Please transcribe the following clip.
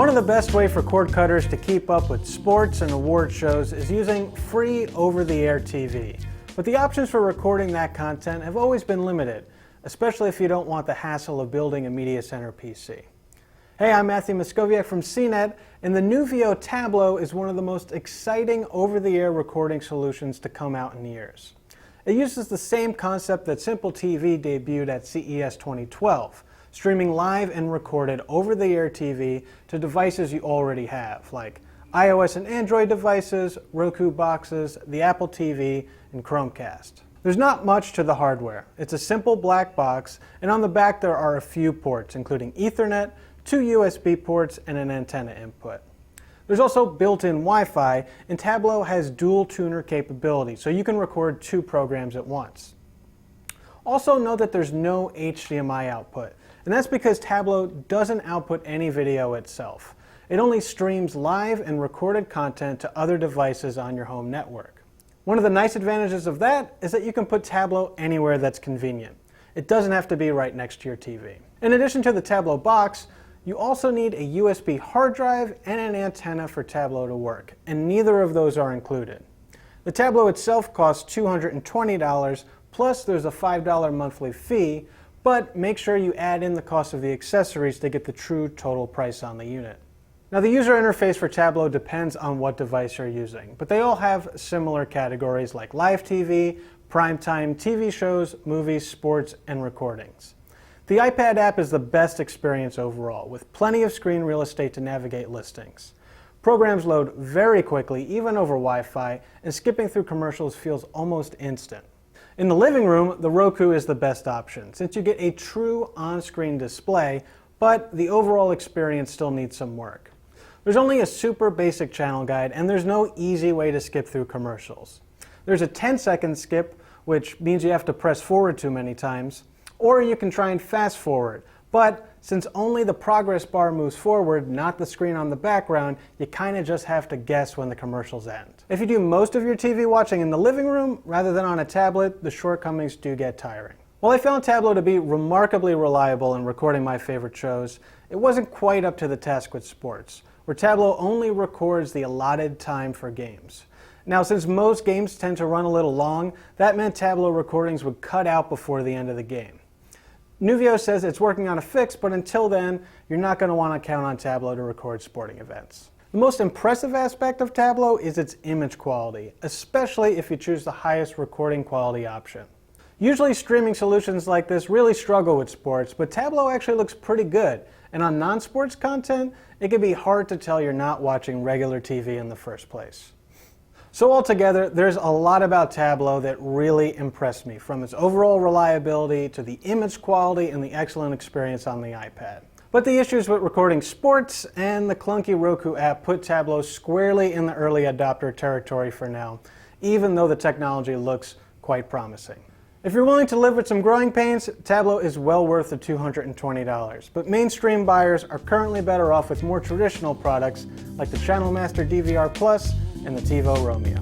One of the best ways for cord cutters to keep up with sports and award shows is using free over-the-air TV. But the options for recording that content have always been limited, especially if you don't want the hassle of building a media center PC. Hey, I'm Matthew Moscoviak from CNET, and the Nuvyyo Tablo is one of the most exciting over-the-air recording solutions to come out in years. It uses the same concept that Simple TV debuted at CES 2012, streaming live and recorded over-the-air TV to devices you already have, like iOS and Android devices, Roku boxes, the Apple TV, and Chromecast. There's not much to the hardware. It's a simple black box, and on the back there are a few ports, including Ethernet, 2 USB ports, and an antenna input. There's also built-in Wi-Fi, and Tablo has dual tuner capability, so you can record 2 programs at once. Also note that there's no HDMI output, and that's because Tablo doesn't output any video itself. It only streams live and recorded content to other devices on your home network. One of the nice advantages of that is that you can put Tablo anywhere that's convenient. It doesn't have to be right next to your TV. In addition to the Tablo box, you also need a USB hard drive and an antenna for Tablo to work, and neither of those are included. The Tablo itself costs $220, plus there's a $5 monthly fee, but make sure you add in the cost of the accessories to get the true total price on the unit. Now, the user interface for Tablo depends on what device you're using, but they all have similar categories like live TV, primetime TV shows, movies, sports, and recordings. The iPad app is the best experience overall, with plenty of screen real estate to navigate listings. Programs load very quickly, even over Wi-Fi, and skipping through commercials feels almost instant. In the living room, the Roku is the best option, since you get a true on-screen display, but the overall experience still needs some work. There's only a super basic channel guide, and there's no easy way to skip through commercials. There's a 10-second skip, which means you have to press forward too many times, or you can try and fast forward. But since only the progress bar moves forward, not the screen on the background, you kind of just have to guess when the commercials end. If you do most of your TV watching in the living room rather than on a tablet, the shortcomings do get tiring. While I found Tablo to be remarkably reliable in recording my favorite shows, it wasn't quite up to the task with sports, where Tablo only records the allotted time for games. Now, since most games tend to run a little long, that meant Tablo recordings would cut out before the end of the game. Nuvyyo says it's working on a fix, but until then, you're not going to want to count on Tablo to record sporting events. The most impressive aspect of Tablo is its image quality, especially if you choose the highest recording quality option. Usually streaming solutions like this really struggle with sports, but Tablo actually looks pretty good, and on non-sports content, it can be hard to tell you're not watching regular TV in the first place. So altogether, there's a lot about Tablo that really impressed me, from its overall reliability to the image quality and the excellent experience on the iPad. But the issues with recording sports and the clunky Roku app put Tablo squarely in the early adopter territory for now, even though the technology looks quite promising. If you're willing to live with some growing pains, Tablo is well worth the $220, but mainstream buyers are currently better off with more traditional products like the Channel Master DVR Plus and the TiVo Romeo.